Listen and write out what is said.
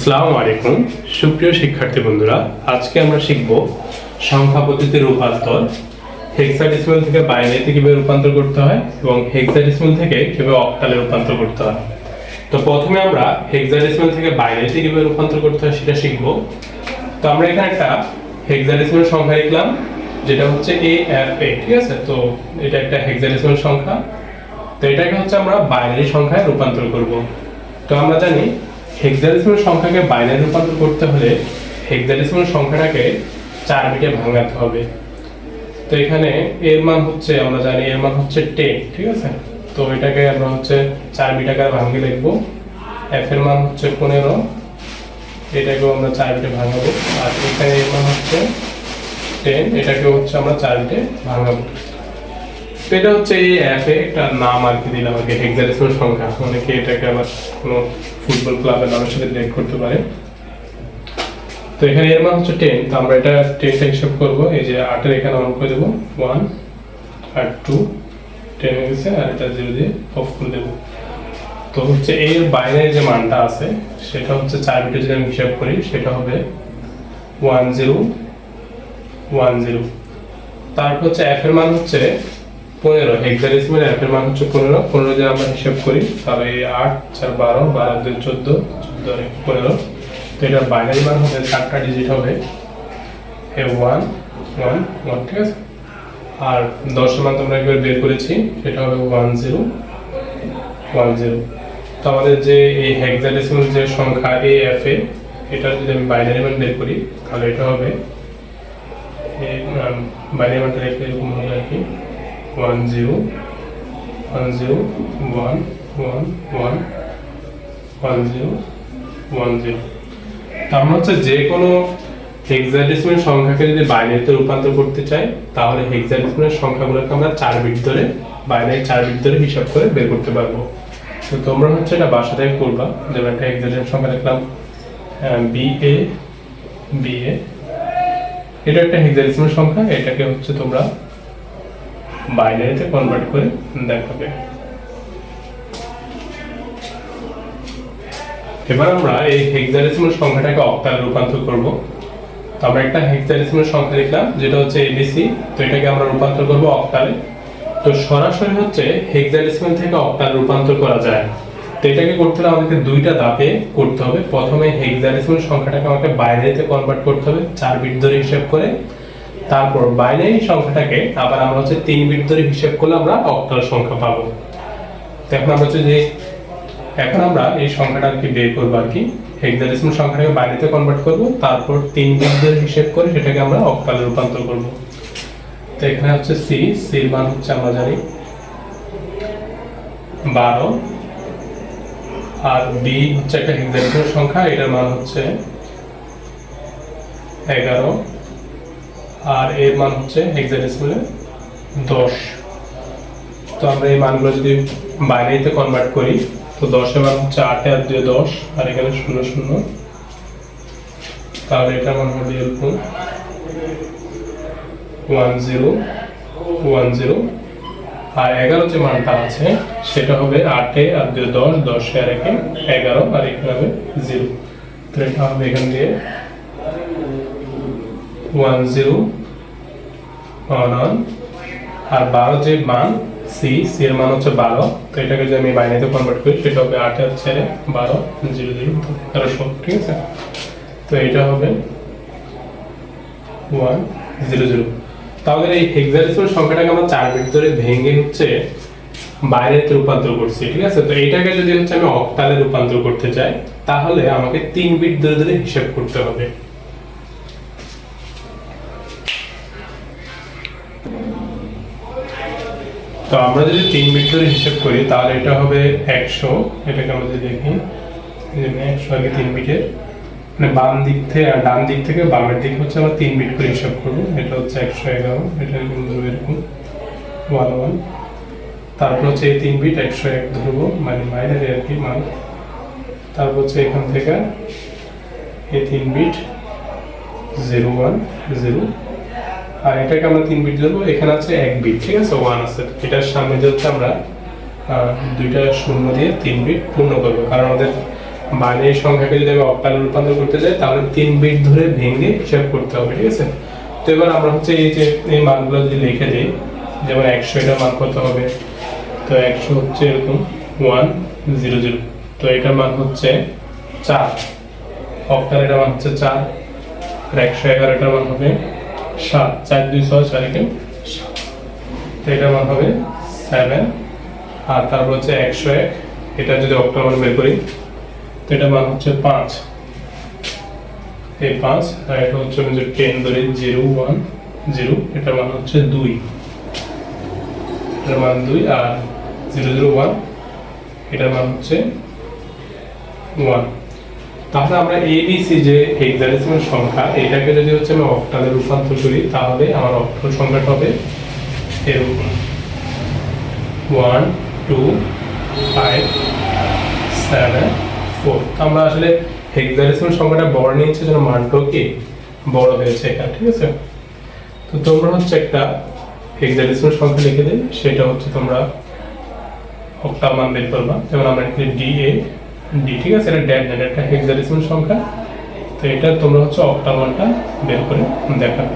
আসসালামু আলাইকুম সুপ্রিয় শিক্ষার্থী বন্ধুরা, আজকে আমরা শিখব সংখ্যা পদ্ধতির রূপান্তর। হেক্সাডেসিমাল থেকে বাইনারিতে কিভাবে রূপান্তর করতে হয় এবং হেক্সাডেসিমাল থেকে কিভাবে অক্টালে রূপান্তর করতে হয়। তো প্রথমে আমরা হেক্সাডেসিমাল থেকে বাইনারিতে কিভাবে রূপান্তর করতে হয় সেটা শিখব। তো আমরা এখানে একটা হেক্সাডেসিমাল সংখ্যা লিখলাম যেটা হচ্ছে AFA, ঠিক আছে। তো এটা একটা হেক্সাডেসিমাল সংখ্যা। তো এটাকে হচ্ছে আমরা বাইনারি সংখ্যায় রূপান্তর করব। তো আমরা জানি হেক্সাডেসিমাল সংখ্যাকে বাইনারি রূপান্তর করতে হলে হেক্সাডেসিমাল সংখ্যাটাকে 4 বিটে ভাঙাতে হবে। তো এখানে এর মান হচ্ছে, আমরা জানি এর মান হচ্ছে 10, ঠিক আছে। তো এটাকে আমরা হচ্ছে 4 বিট আকারে ভাঙিয়ে লিখব। f এর মান হচ্ছে 15, এটাকেও আমরা 4 বিটে ভাঙাবো। আর এখানে এর মান হচ্ছে 10, এটাকেও হচ্ছে আমরা 4 বিটে ভাঙাবো। তো এটা হচ্ছে এই অ্যাপে একটা নাম আর কি দিলাম, আগে হেক্সাডেসিমাল সংখ্যা। অনেকে এটাকে আবার কোনো ফুটবল ক্লাবের নামের সাথে রিলেট করতে পারে। তো এখানে এর মান হচ্ছে 10, তো আমরা এটা 10টা হিসাব করব। এই যে 8 এর এখানে অন করে দেব 1 আর 2, 10 হয়ে গেছে। আর এটা 0 দিয়ে অফ করে দেব। তো হচ্ছে এর বাইনারি যে মানটা আছে সেটা হচ্ছে 4 বিটে যদি আমি হিসাব করি সেটা হবে 1010। তারপর হচ্ছে f এর মান হচ্ছে 15, হেক্সাডেসিমাল f এর মান হচ্ছে 15 যদি আমরা হিসাব করি তাহলে 8 4 12, 12 2 14, 14 আর 15। তো এটার বাইনারি মান হবে 4টা ডিজিট হবে 1 1 1, ঠিক আছে। আর 10 এর মান তোমরা একবার বের করেছি, সেটা হবে 10 10। তো আমাদের যে এই হেক্সাডেসিমাল যে সংখ্যা AFA, এটা যদি আমি বাইনারি মান বের করি তাহলে এটা হবে বাইনারি মানটা লিখলে এরকম হবে আর কি 10 10 1 1 1 1 0 1 0। তার মানে হচ্ছে যে কোনো হেক্সাডেসিমাল সংখ্যাকে যদি বাইনারিতে রূপান্তর করতে চাই তাহলে হেক্সাডেসিমাল সংখ্যাগুলোকে আমরা 4 বিট ধরে, বাইনারি 4 বিট ধরে হিসাব করে বের করতে পারবো। তো তোমরা হচ্ছে এটা বাসা থেকে করবা। যেমন একটা হেক্সাডেসিমাল সংখ্যা লিখলাম BA, এটা একটা হেক্সাডেসিমাল সংখ্যা। এটাকে হচ্ছে তোমরা বাইনারিতে কনভার্ট করে দেখাবে। এবার আমরা এই হেক্সাডেসিমাল সংখ্যাটাকে অক্টালে রূপান্তর করব। তো আমরা একটা হেক্সাডেসিমাল সংখ্যা লিখলাম যেটা হচ্ছে ABC, তো এটাকে আমরা রূপান্তর করব অক্টালে। তো সরাসরি হচ্ছে হেক্সাডেসিমাল থেকে অক্টালে রূপান্তর করা যায়। তো এটাকে করতে হলে আমাদেরকে দুইটা ধাপে করতে হবে। প্রথমে হেক্সাডেসিমাল সংখ্যাটাকে আমাকে বাইনারিতে কনভার্ট করতে হবে 4 বিট ধরে হিসাব করে। তারপর বাইনারি সংখ্যাটাকে আবার আমরা হচ্ছে 3 বিট ধরে হিসাব করলে আমরা অক্টাল সংখ্যা পাবো। তো এখন আমরা হচ্ছে যে এখন আমরা এই সংখ্যাটা কি বের করব আর কি, হেক্সাডেসিমাল সংখ্যাটাকে বাইনারিতে কনভার্ট করব, তারপর 3 বিট ধরে হিসাব করে সেটাকে আমরা অক্টালে রূপান্তর করব। তো এখানে হচ্ছে C এর মান হচ্ছে আমরা জানি 12, আর B হচ্ছে একটা হেক্সাডেসিমাল সংখ্যা, এটার মান হচ্ছে 11, আর এর মান হচ্ছে হেক্সাডেসিমালে 10। তো আমরা এই মানগুলো যদি বাইনারিতে কনভার্ট করি তো 10 এর মান হচ্ছে 8 আর 2 10, আর এখানে 0 0, তাহলে এটা মান হবে এরকম 10 10। আর 11 যে মানটা আছে সেটা হবে 8 আর 2 10, 10 আর 1 11, আর এখানে হবে 0। তো এটা হবে এখান দিয়ে 10 1 1। আর 12 যে মান C এর মান হচ্ছে 12, তো এটাকে যদি আমি বাইনারিতে কনভার্ট করি সেটা হবে 8 আর 4 12 0 0 13, ঠিক আছে। তো এটা হবে 1 0 0। তাহলে এই হেক্সাডেসিমাল সংখ্যাটাকে আমরা 4 বিট ধরে ভেঙে হচ্ছে বাইনারিতে রূপান্তর করছি, ঠিক আছে। তো এটাকে যদি হচ্ছে আমি অক্টালে রূপান্তর করতে চাই তাহলে আমাকে 3 বিট ধরে ধরে হিসাব করতে হবে। তো আমরা যদি 3 বিট ধরে হিসাব করি তাহলে এটা হবে 100। এটাকে আমরা যদি দেখি 100 আগে 3 বিটের, মানে বাম দিক থেকে আর ডান দিক থেকে বামের দিকে হচ্ছে আমরা 3 বিট করে হিসাব করব। এটা হচ্ছে 111, এটা এরকম এরকম 1 1। তারপর হচ্ছে এই 3 বিট 101 ধরবো, মানে বাইনারি আর কি মান। তারপর হচ্ছে এখান থেকে এই 3 বিট 0 1 0, আর এটাকে আমরা 3 বিট ধরবো। এখানে আছে 1 বিট, ঠিক আছে, 1 আছে। এটার সামনে যে হচ্ছে আমরা দুইটা শূন্য দিয়ে 3 বিট পূর্ণ করব, কারণ আমাদের বাইনারি সংখ্যাকে যদি আমি অক্টালে রূপান্তর করতে চাই তাহলে 3 বিট ধরে ভেঙে হিসাব করতে হবে, ঠিক আছে। তো এবার আমরা হচ্ছে এই যে এই মানগুলো যদি লিখে দিই, যেমন 100 এটার মান কত হবে, তো 100 হচ্ছে এরকম 100, তো এটার মান হচ্ছে 4, অক্টাল এটার মান হচ্ছে 4, আর 111 এটার মান হবে 7, 4 2 6 4 1 7, তো এটার মান হবে 7, আর তারপর হচ্ছে 101, এটা যদি অক্টাল মান বের করি তো এটার মান হচ্ছে 5, এই 5, আর এটা হচ্ছে আমি যে 10 ধরে 0 1 0, এটার মান হচ্ছে 2, এটার মান 2, আর 001 এটার মান হচ্ছে 1। তাহলে আমরা এবিসি যে হেক্সাডেসিমাল সংখ্যা এটাকে যদি হচ্ছে আমি অক্টালে রূপান্তর করি তাহলে আমার অক্টাল সংখ্যাটা হবে এরকম 1 2 5 7 4। আমরা আসলে হেক্সাডেসিমাল সংখ্যাটা বড় নিয়েছি যেন মানটাও কি বড় হয়েছে এখানে, ঠিক আছে। তো তোমরা হচ্ছে একটা হেক্সাডেসিমাল সংখ্যা লিখে দেবে, সেটা হচ্ছে তোমরা অক্টাল মান বের করবা। যেমন আমরা এখানে ডি, ঠিক আছে, এটা ড্যাশ একটা হেক্সাডেসিমাল সংখ্যা, তো এটা তোমরা হচ্ছে অক্টাল মানটা বের করে দেখাবে।